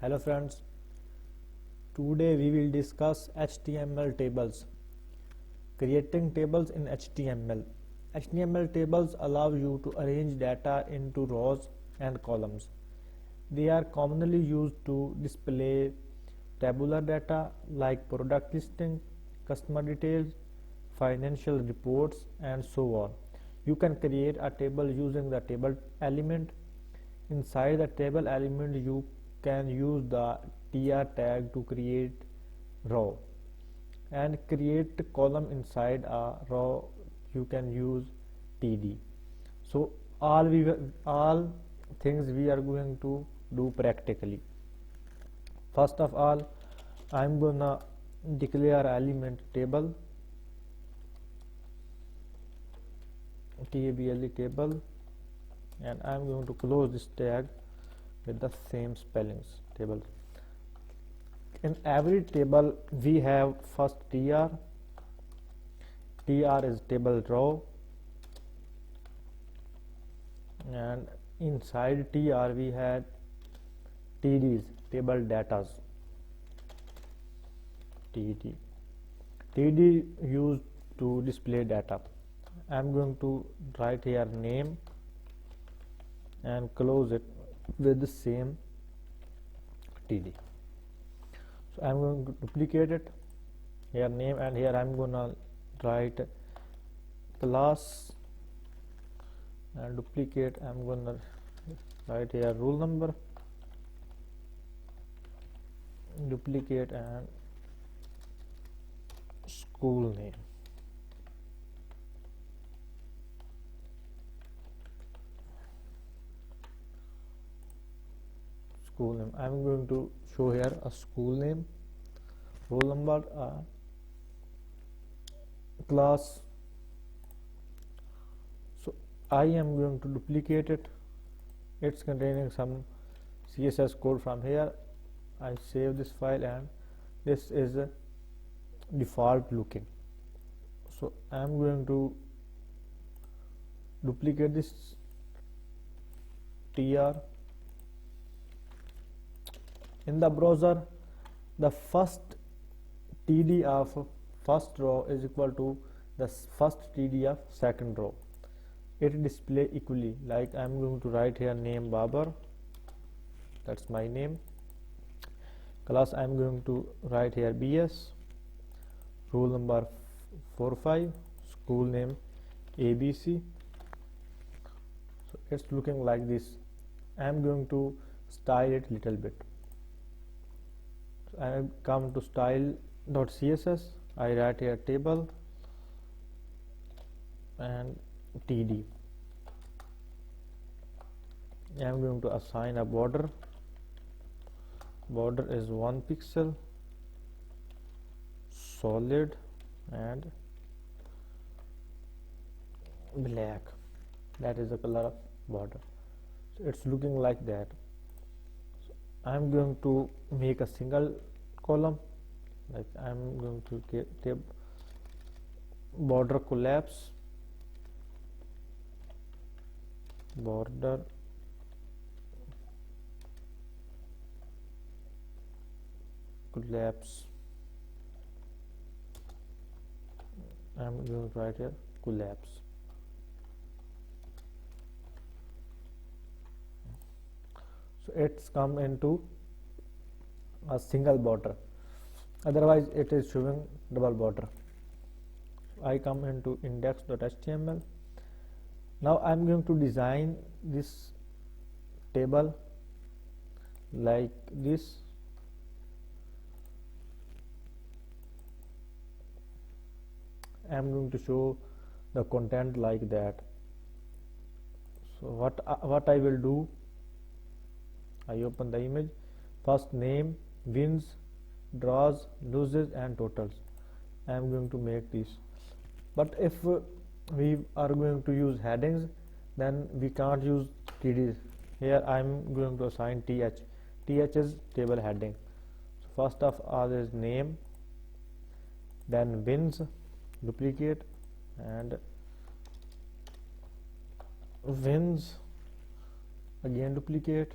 Hello friends, today we will discuss HTML tables. Creating tables in HTML. HTML tables allow you to arrange data into rows and columns. They are commonly used to display tabular data like product listing, customer details, financial reports, and so on. You can create a table using the table element. Inside the table element, you can use the tr tag to create row and create column inside a row. You can use td. So all things we are going to do practically. First of all, I'm gonna declare element table table, and I'm going to close this tag with the same spellings table. In every table we have first tr is table row, and inside tr we had tds, table datas. td used to display data. I'm going to write here name and close it with the same td. So I'm going to duplicate it here name, and here I'm gonna write class and duplicate. I'm gonna write here roll number, duplicate, and school name. I'm going to show here a school name, roll number, class. So I am going to duplicate it. It's containing some CSS code from here. I save this file, and this is a default looking. So I'm going to duplicate this tr. In the browser, the first td of first row is equal to the first td of second row. It display equally. Like I'm going to write here name Babar, that's my name. Class I'm going to write here BS, roll number 45, school name ABC. So it's looking like this. I'm going to style it little bit. I come to style.css. I write here table and td. I am going to assign a border. Border is 1 pixel, solid, and black. That is the color of border. So it's looking like that. I'm going to make a single column. Like I'm going to get border collapse, border collapse. I'm going to write here collapse. So it's come into a single border, otherwise it is showing double border. I come into index.html. Now I'm going to design this table like this. I'm going to show the content like that. So what I will do, I open the image. First name, wins, draws, loses, and totals. I am going to make this. But if we are going to use headings, then we can't use td. Here I am going to assign th. Th is table heading. So first of all is name, then wins, duplicate, and wins, again duplicate,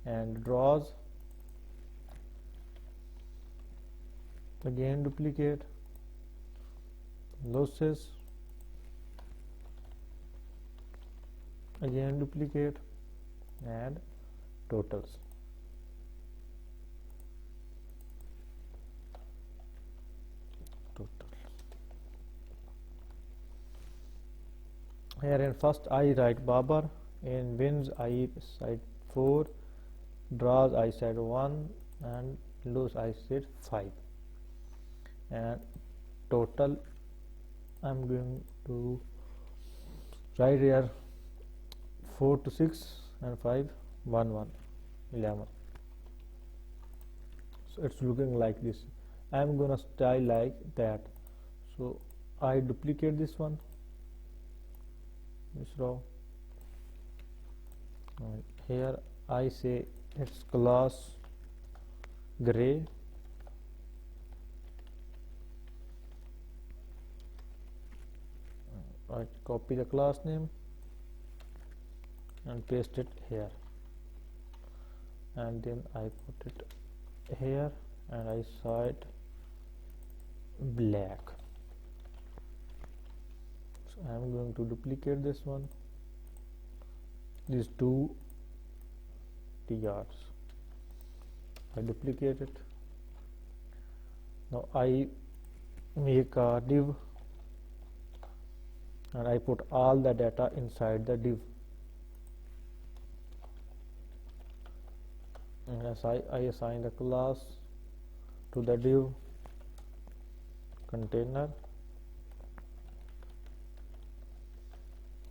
and draws, again duplicate, losses, again duplicate, and totals. Here in first I write Babar, in wins I said 4, draws I said 1, and lose I said 5, and total I'm going to write here 4 to 6 and 5 1 1 11. So it's looking like this. I'm gonna style like that. So I duplicate this one, this row, and here I say it's class gray, I copy the class name and paste it here, and then I put it here and I saw it black. So I am going to duplicate this one, these two TRs, I duplicate it. Now I make a div and I put all the data inside the div, and as I assign the class to the div container,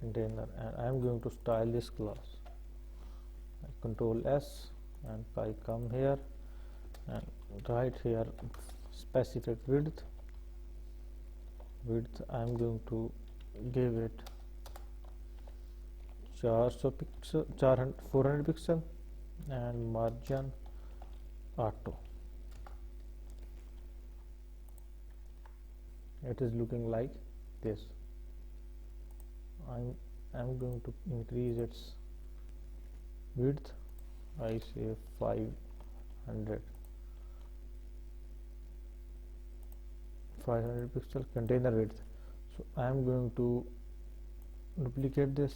and I am going to style this class. I Control S, and I come here and write here specific width. I am going to give it 400 pixel, and margin auto. It is looking like this. I'm going to increase its width. I say 500 pixel container width. So I am going to duplicate this,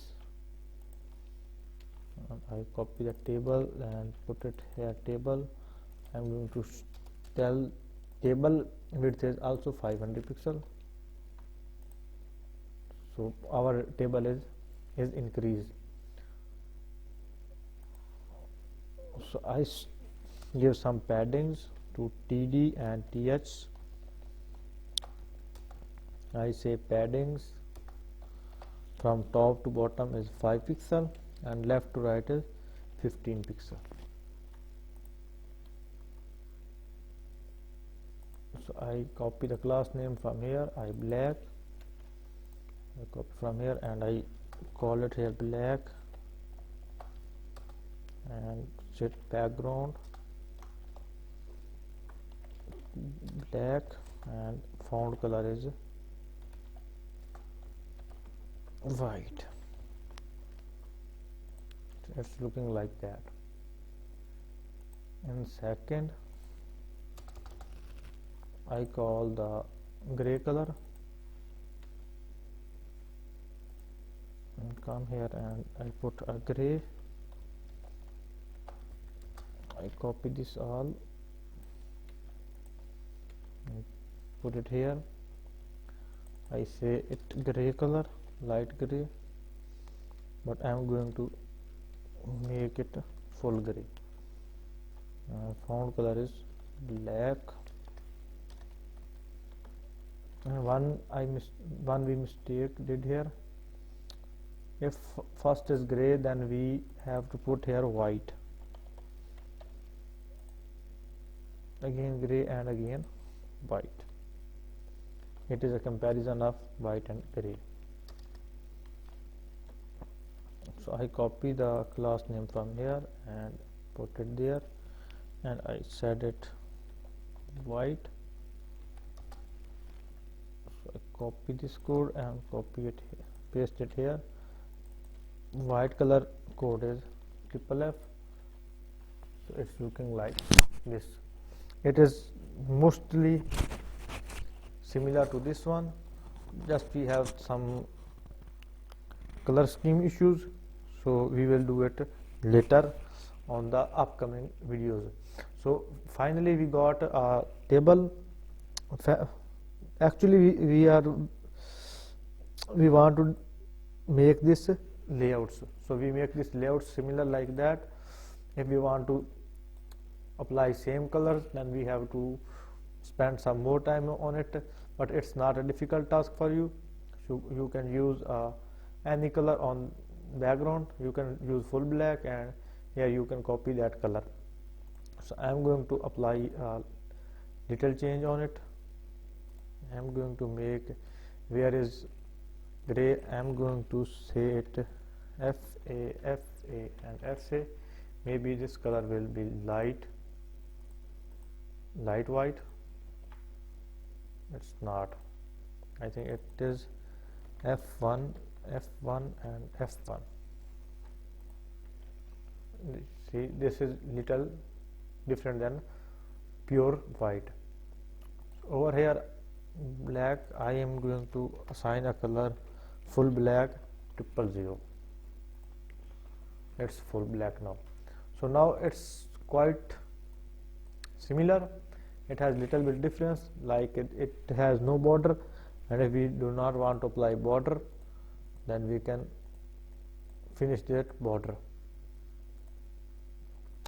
and I copy the table and put it here table. I am going to tell table width is also 500 pixel, so our table is increased. So I give some paddings to TD and TH. I say paddings from top to bottom is 5 pixel and left to right is 15 pixel. So I copy the class name from here, I copy from here and I call it here black, and set background black, and font color is white. It's looking like that. In second I call the gray color, and come here and I put a gray. I copy this all and put it here. I say it gray color, light gray, but I am going to make it full gray. Font color is black, and one we mistake did here. If first is gray, then we have to put here white, again gray and again white. It is a comparison of white and gray. So I copy the class name from here and put it there, and I set it white. So I copy this code and copy it here, paste it here. White color code is triple F, So it's looking like this. It is mostly similar to this one, just we have some color scheme issues, so we will do it later on the upcoming videos. So finally we got a table. Actually we want to make this layouts, so we make this layout similar like that. If we want to apply same colors, then we have to spend some more time on it, but it's not a difficult task for you. So you can use any color on background. You can use full black, and here you can copy that color. So I'm going to apply a little change on it. I'm going to make, where is gray, I'm going to say it FA, FA and SA. Maybe this color will be light white. It's not, I think it is F1 and F1. See, this is little different than pure white. Over here black, I am going to assign a color full black 000. It's full black now. So now it's quite similar. It has little bit difference, like it has no border, and if we do not want to apply border, then we can finish that border.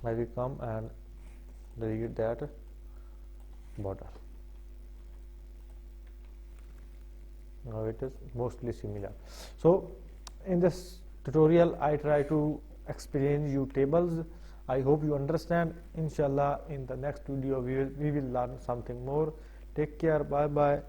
I will come and delete that border. Now it is mostly similar. So in this tutorial I try to explain you tables. I hope you understand. Inshallah in the next video we will learn something more. Take care. Bye bye.